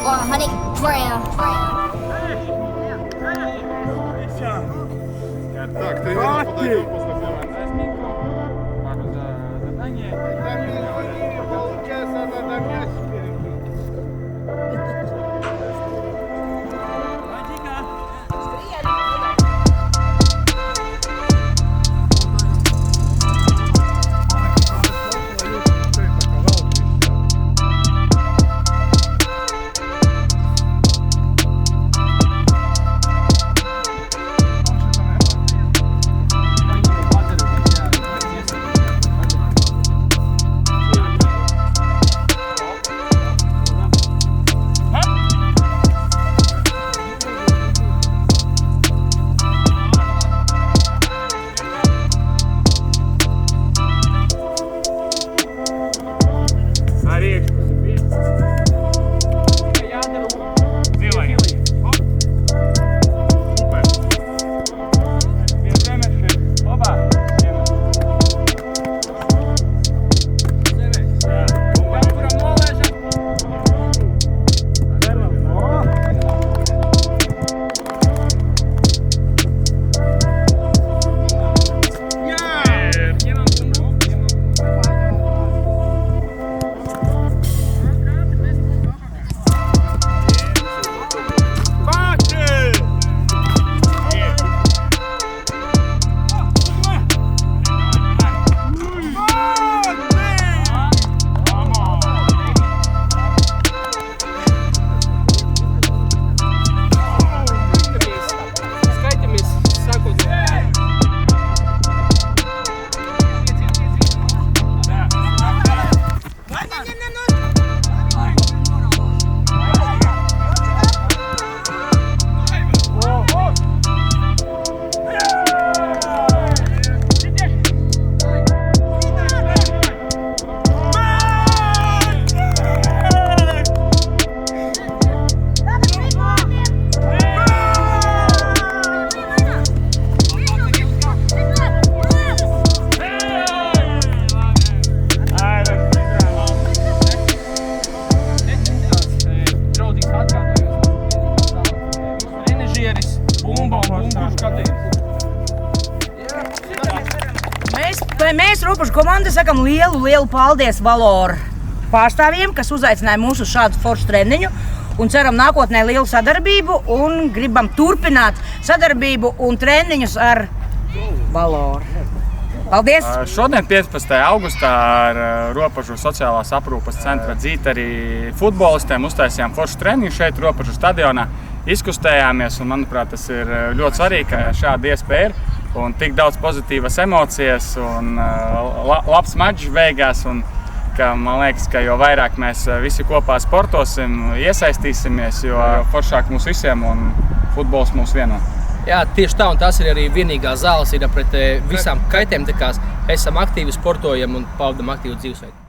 100 grams. Так, тренер, подойдем после Получается, надо мяч перебить. Mēs Rūpušu komanda sakam lielu paldies Valor pārstāvjiem, kas uzaicināja mūs uz šādu foršu treniņu un ceram nākotnē lielu sadarbību un gribam turpināt sadarbību un treniņus ar Valor. Paldies! Šodien 15. augustā ar Ropažu sociālās aprūpas centra Dzīteri futbolistiem uztaisījām foršu treniņu šeit Ropažu stadionā. Izkustējāmies un, manuprāt, tas ir ļoti svarīgi, ka šāda iespēja ir. Un tik daudz pozitīvas emocijas un labs mačs beigās. Un, ka, man liekas, ka jo vairāk mēs visi kopā sportosim, iesaistīsimies, jo foršāk mums visiem un futbols mūs vieno. Jā, tieši tā, un tas ir arī vienīgā zāles ir pret visām kaitēm, tā kā esam aktīvi sportojam un pavadam aktīvu dzīvesveidu.